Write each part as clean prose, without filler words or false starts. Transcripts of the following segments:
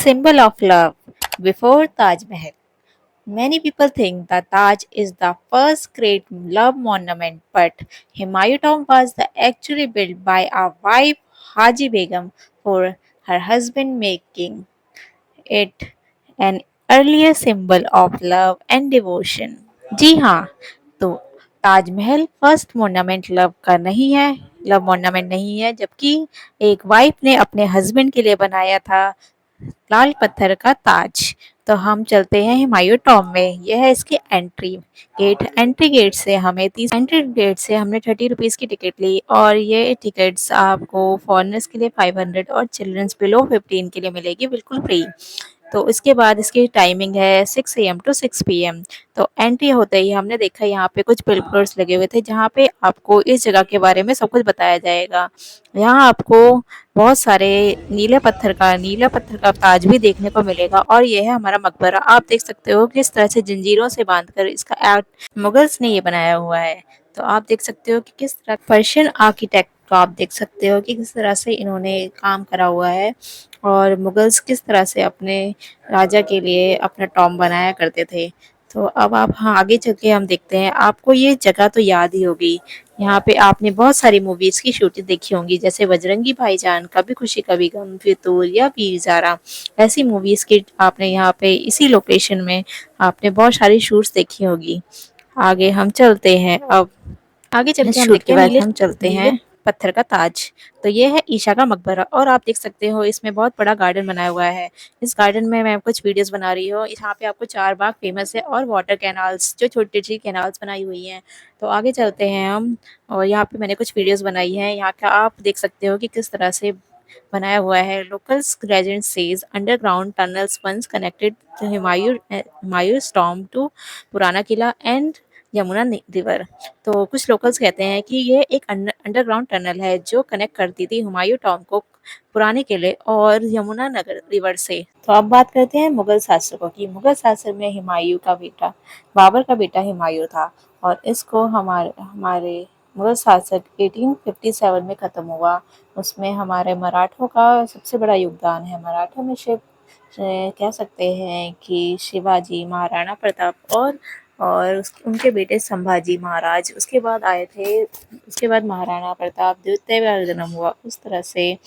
Symbol of love. Before Taj Mahal. Many people think the Taj is the first great love monument, but Humayun tomb was actually built by a wife Haji Begum for her husband, making it an earlier symbol of love and devotion. जी हाँ, तो Taj Mahal first मोर्नामेंट love मोर्नामेंट नहीं है, जबकि एक wife ने अपने husband के लिए बनाया था लाल पत्थर का ताज। तो हम चलते हैं हुमायूं टॉम में। यह है इसकी एंट्री गेट से हमने 30 रुपीज़ की टिकट ली और ये टिकट्स आपको फॉरेनर्स के लिए 500 और चिल्ड्रंस बिलो 15 के लिए मिलेगी बिल्कुल फ्री। तो इसके बाद इसकी टाइमिंग है 6 AM टू 6 PM। तो एंट्री होते ही हमने देखा यहाँ पे कुछ बिलबोर्ड्स लगे हुए थे जहाँ पे आपको इस जगह के बारे में सब कुछ बताया जाएगा। यहाँ आपको बहुत सारे नीला पत्थर का ताज भी देखने को मिलेगा और ये है हमारा मकबरा। आप देख सकते हो किस तरह से जंजीरों से बांधकर इसका आर्ट मुगल्स ने ये बनाया हुआ है। तो आप देख सकते हो कि किस तरह पर्शियन आर्किटेक्ट को आप देख सकते हो कि किस तरह से इन्होंने काम करा हुआ है और मुगल्स किस तरह से अपने राजा के लिए अपना टॉम बनाया करते थे। तो अब आप हाँ आगे चल के हम देखते हैं। आपको ये जगह तो याद ही होगी। यहाँ पे आपने बहुत सारी मूवीज़ की शूटिंग देखी होंगी, जैसे बजरंगी भाईजान, कभी खुशी कभी गम, फितूर या वीर ज़ारा। ऐसी मूवीज़ की आपने यहाँ पे इसी लोकेशन में आपने बहुत सारी शूट्स देखी होगी। आगे हम चलते हैं। अब आगे चल के हम देखते हैं हम चलते हैं पत्थर का ताज। तो ये है ईशा का मकबरा और आप देख सकते हो इसमें बहुत बड़ा गार्डन बनाया हुआ है। इस गार्डन में मैं कुछ वीडियोस बना रही हूँ। यहाँ पे आपको 4 बाग फेमस है और वाटर कैनाल्स जो छोटी-छोटी कैनाल्स बनाई हुई हैं। तो आगे चलते हैं हम और यहाँ पे मैंने कुछ वीडियोस बनाई हैं। यहाँ का आप देख सकते हो कि किस तरह से बनाया हुआ है। Locals legend says underground tunnels once connected Humayun's tomb to Purana Qila and Yamuna river. तो कुछ लोकल्स कहते हैं कि ये एक अंडरग्राउंड टनल है जो कनेक्ट करती थी हुमायूं टॉम्ब को पुराने किले और यमुना नगर रिवर से। तो अब बात करते हैं मुगल शासकों की। मुगल शासक में हुमायूं का बेटा बाबर का बेटा हुमायूं था और इसको हमारे हमारे मुगल शासक 1857 में ख़त्म हुआ। उसमें हमारे मराठों का सबसे बड़ा योगदान है। मराठों में शिव कह सकते हैं कि शिवाजी, महाराणा प्रताप और उनके बेटे संभाजी महाराज उसके बाद आए थे। उसके बाद महाराणा प्रताप द्वितीय का जन्म हुआ उस तरह से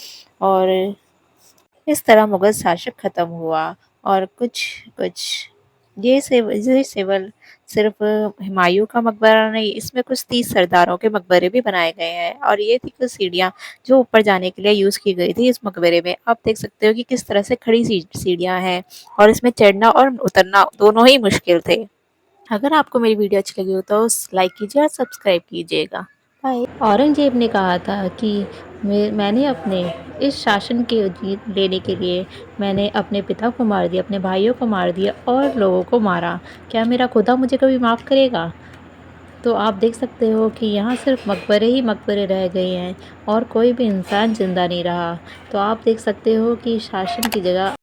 और इस तरह मुगल शासक खत्म हुआ। और कुछ कुछ ये सेवल सिर्फ हुमायूं का मकबरा नहीं, इसमें कुछ 30 सरदारों के मकबरे भी बनाए गए हैं और ये थी कुछ सीढ़ियाँ जो ऊपर जाने के लिए यूज़ की गई थी इस मकबरे में। आप देख सकते हो कि किस तरह से खड़ी सीढ़ियाँ हैं और इसमें चढ़ना और उतरना दोनों ही मुश्किल थे। अगर आपको मेरी वीडियो अच्छी लगी हो तो लाइक कीजिए और सब्सक्राइब कीजिएगा। बाय। औरंगजेब ने कहा था कि मैंने अपने इस शासन के जीत लेने के लिए मैंने अपने पिता को मार दिया, अपने भाइयों को मार दिया और लोगों को मारा। क्या मेरा खुदा मुझे कभी माफ़ करेगा? तो आप देख सकते हो कि यहाँ सिर्फ मकबरे ही मकबरे रह गए हैं और कोई भी इंसान ज़िंदा नहीं रहा। तो आप देख सकते हो कि शासन की जगह